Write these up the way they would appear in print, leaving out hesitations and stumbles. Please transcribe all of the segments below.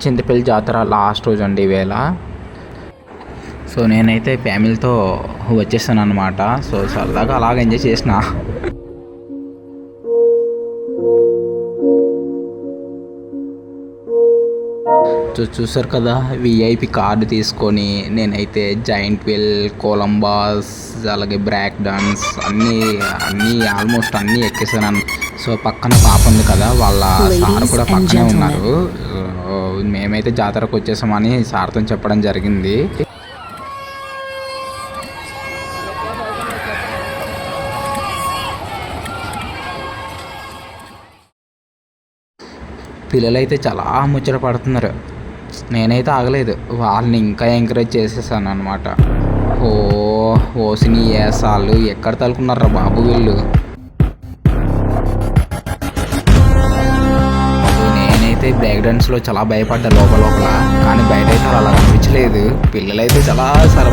చింతపల్లి జాతర లాస్ట్ రోజు అండి ఈవేళ. సో నేనైతే ఫ్యామిలీతో వచ్చేసాను అనమాట. సో సరదాగా అలాగ ఎంజాయ్ చేసిన. చూసారు కదా, విఐపి కార్డు తీసుకొని నేనైతే జాయింట్ వీల్, కొలంబస్, అలాగే బ్రేక్ డాన్స్ అన్నీ ఆల్మోస్ట్ అన్నీ ఎక్కేసాను. సో పక్కన పాప ఉంది కదా, వాళ్ళ సార్ కూడా పక్కనే ఉన్నారు. మేమైతే జాతరకు వచ్చేసామని సార్తో చెప్పడం జరిగింది. పిల్లలైతే చాలా ముచ్చట పడుతున్నారు. నేనైతే ఆగలేదు, వాళ్ళని ఇంకా ఎంకరేజ్ చేసేసాను అనమాట. ఓసిని ఏసాలు ఎక్కడ తలుకున్నారా బాబు వీళ్ళు. నేనైతే బ్రేక్ డాన్స్లో చాలా భయపడ్డా లోపల, కానీ బయట అయితే అలా అనిపించలేదు. పిల్లలైతే చాలా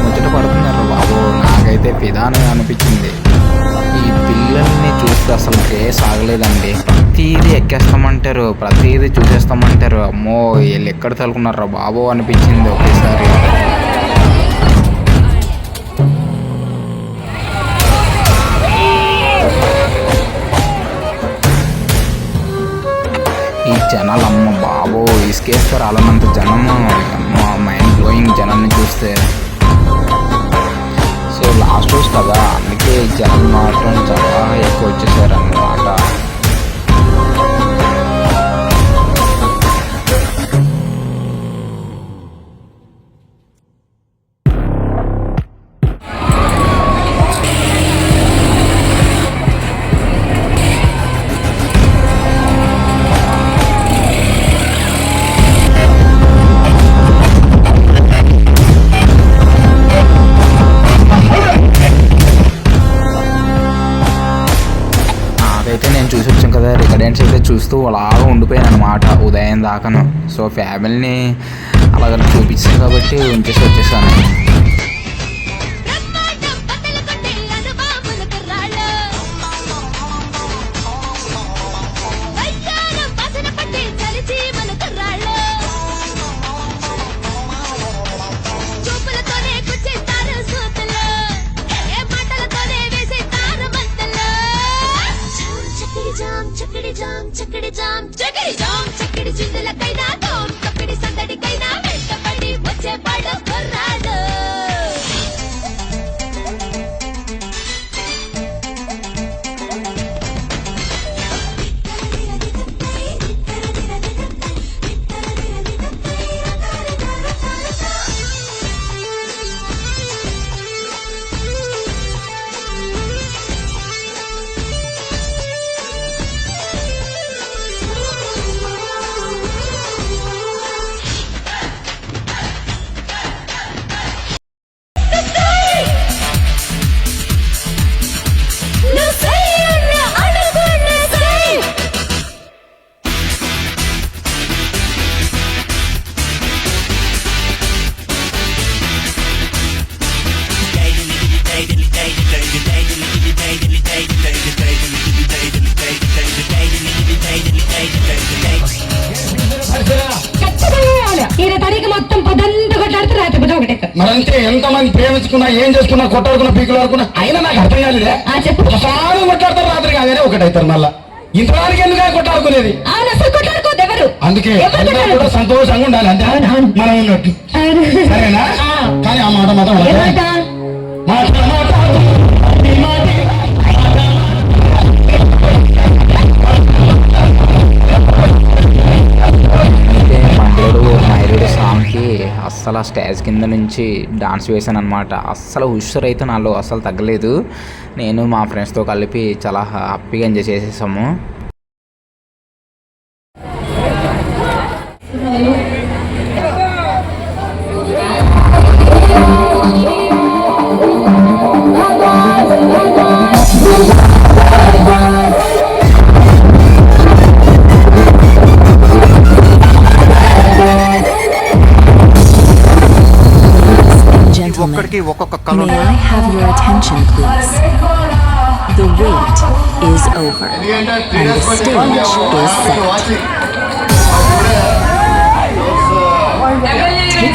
ముచ్చట పడుతున్నారు బాబు. నాకైతే పిదానే అనిపించింది. ఈ పిల్లల్ని చూస్తే అసలు కేసు ఆగలేదండి. ప్రతిదీ ఎక్కేస్తామంటారు, ప్రతిదీ చూసేస్తామంటారు. అమ్మో వీళ్ళు ఎక్కడ తలుకున్నారా బాబు అనిపించింది ఒకేసారి. ఈ జనాలు అమ్మ బాబో ఇసుకేస్తారు అలనంత జనము. అమ్మ మైండ్ బ్లోయింగ్ జనాన్ని చూస్తే. సో లాస్ట్ రోజు కదా, అందుకే జనం మాత్రం చాలా ఎక్కువ వచ్చేసారు అన్నమాట. అయితే నేను చూసి వచ్చాను కదా, రికార్డెన్స్ అయితే చూస్తూ అలాగా ఉండిపోయాను అనమాట ఉదయం దాకాను. సో ఫ్యామిలీని అలాగ చూపించాను కాబట్టి ఉంచేసి వచ్చేసాను. చక్కడి చిందులకైనా తొక్కడి సందడికైనా వెంటపడి వచ్చే పాడు కుర్రాడు. మరంతే ఎంతమంది ప్రేమించుకున్నా ఏం చేసుకున్నా కొట్టాడుకున్నా పీకులు ఆడుకున్నా అయినా నాకు అర్థం కాలేదే. ఒకసారి కొట్లాడతారు, రాత్రి కాగానే ఒకటైతారు. మళ్ళా ఇంతడానికి ఎందుకు కొట్టాడుకునేది? అందుకే కూడా సంతోషంగా ఉండాలి, అంతే మనం ఉన్నట్టు. సరేనా? కానీ ఆ మాట మాత్రం సాంగ్కి అస్సలు స్టేజ్ కింద నుంచి డాన్స్ వేసాను అనమాట. అస్సలు హుషర్ అయితే నాలో అస్సలు తగ్గలేదు. నేను మా ఫ్రెండ్స్తో కలిపి చాలా హ్యాపీగా ఎంజాయ్ చేసేసాము. May I have your attention, please? The wait is over, and the stage is set.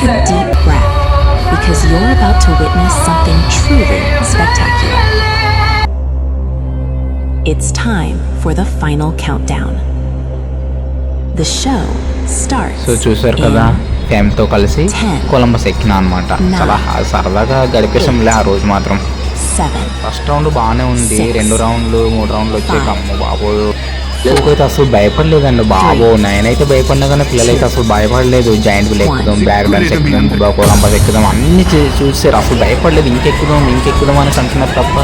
take a deep breath because you're about to witness something truly spectacular. It's time for the final countdown. The show starts. So చూసారు కదా, ఫ్యామిలీతో కలిసి Columbus ఎక్కినా అనమాట. చాలా సరదాగా గడిపేసాంలే ఆ రోజు మాత్రం. 7, ఫస్ట్ రౌండ్ బాగానే ఉంది, 2 రౌండ్లు 3 రౌండ్లు వచ్చాక అమ్మ బాబో పిల్లలకైతే అసలు భయపడలేదండి బాబో. నేనైతే భయపడినా కానీ పిల్లలైతే అసలు భయపడలేదు. జాయింట్ వీల్ ఎక్కుదాం, బ్యాగ్ డాన్స్ ఎక్కుదాం, కొలంబస్ ఎక్కుదాం అన్ని చూసారు, అసలు భయపడలేదు. ఇంకెక్కుదాం అని అంటున్నారు తప్ప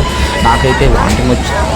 నాకైతే వాంటింగ్ వచ్చింది.